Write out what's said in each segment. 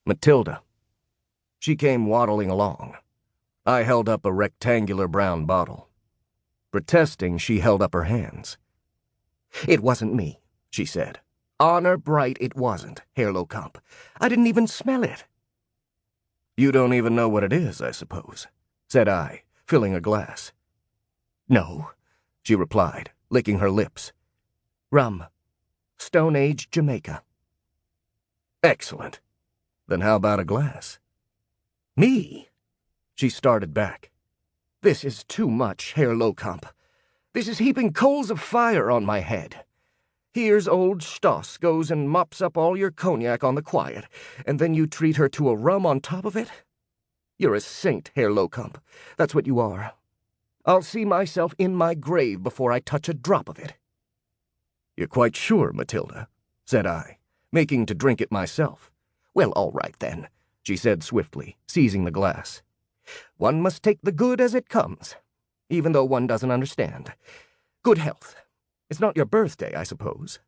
Matilda. She came waddling along. I held up a rectangular brown bottle. Protesting, she held up her hands. "It wasn't me," she said. "Honor bright, it wasn't, Herr Lohkamp. I didn't even smell it." "You don't even know what it is, I suppose," said I, filling a glass. "No," she replied, licking her lips. "Rum. Stone Age Jamaica." "Excellent. Then how about a glass?" "Me?" She started back. "This is too much, Herr Lohkamp. This is heaping coals of fire on my head. Here's old Stoss goes and mops up all your cognac on the quiet, and then you treat her to a rum on top of it? You're a saint, Herr Lohkamp. That's what you are. I'll see myself in my grave before I touch a drop of it." "You're quite sure, Matilda?" said I, making to drink it myself. "Well, all right then," she said swiftly, seizing the glass. "One must take the good as it comes, even though one doesn't understand. Good health. It's not your birthday, I suppose?"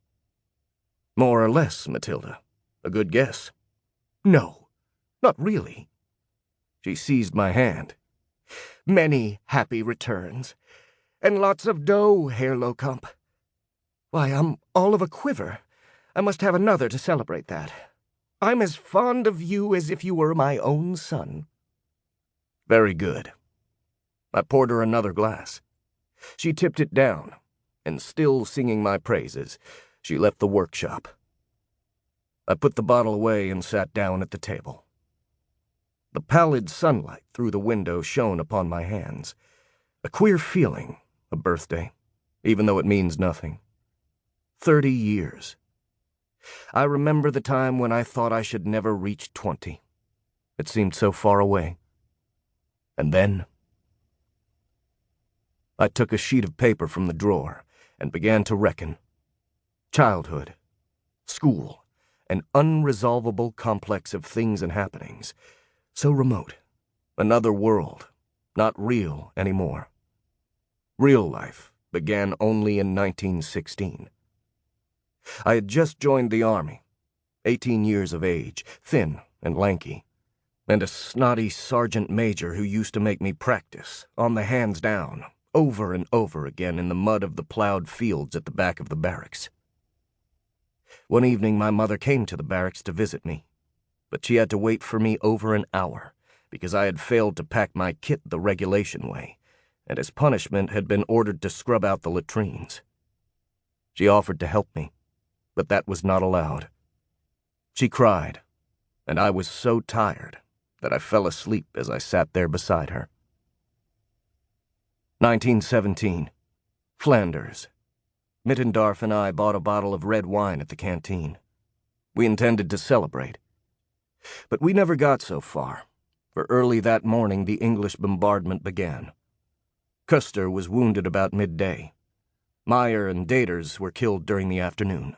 "More or less, Matilda. A good guess." "No, not really." She seized my hand. "Many happy returns. And lots of dough, Herr Lohkamp. Why, I'm all of a quiver. I must have another to celebrate that. I'm as fond of you as if you were my own son." "Very good." I poured her another glass. She tipped it down, and still singing my praises, she left the workshop. I put the bottle away and sat down at the table. The pallid sunlight through the window shone upon my hands. A queer feeling, a birthday, even though it means nothing. 30 years. I remember the time when I thought I should never reach 20. It seemed so far away. And then I took a sheet of paper from the drawer and began to reckon. Childhood, school, an unresolvable complex of things and happenings. So remote. Another world, not real anymore. Real life began only in 1916. I had just joined the army, 18 years of age, thin and lanky, and a snotty sergeant major who used to make me practice, on the hands down, over and over again in the mud of the plowed fields at the back of the barracks. One evening my mother came to the barracks to visit me, but she had to wait for me over an hour because I had failed to pack my kit the regulation way, and as punishment had been ordered to scrub out the latrines. She offered to help me, but that was not allowed. She cried, and I was so tired that I fell asleep as I sat there beside her. 1917. Flanders. Mittendorf and I bought a bottle of red wine at the canteen. We intended to celebrate. But we never got so far, for early that morning the English bombardment began. Custer was wounded about midday. Meyer and Daters were killed during the afternoon.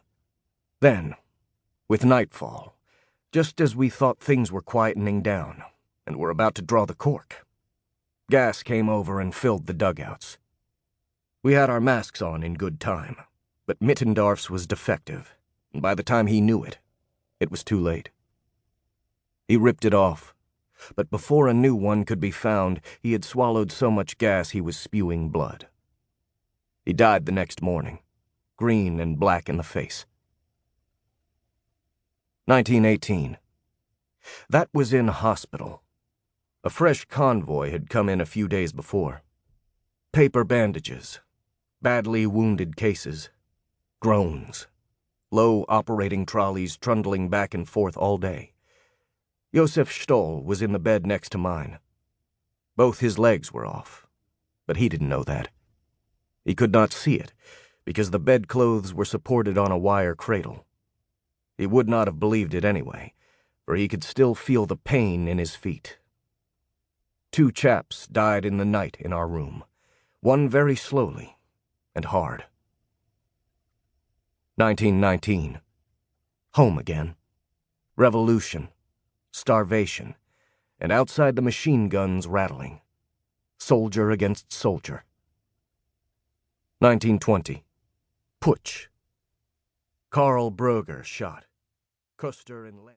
Then, with nightfall, just as we thought things were quietening down and were about to draw the cork, gas came over and filled the dugouts. We had our masks on in good time, but Mittendorf's was defective, and by the time he knew it, it was too late. He ripped it off, but before a new one could be found, he had swallowed so much gas he was spewing blood. He died the next morning, green and black in the face. 1918. That was in hospital. A fresh convoy had come in a few days before. Paper bandages, badly wounded cases, groans, low operating trolleys trundling back and forth all day. Josef Stoll was in the bed next to mine. Both his legs were off, but he didn't know that. He could not see it, because the bedclothes were supported on a wire cradle. He would not have believed it anyway, for he could still feel the pain in his feet. 2 chaps died in the night in our room, one very slowly and hard. 1919. Home again. Revolution, starvation, and outside the machine guns rattling. Soldier against soldier. 1920. Putsch. Karl Brugger shot. Custer and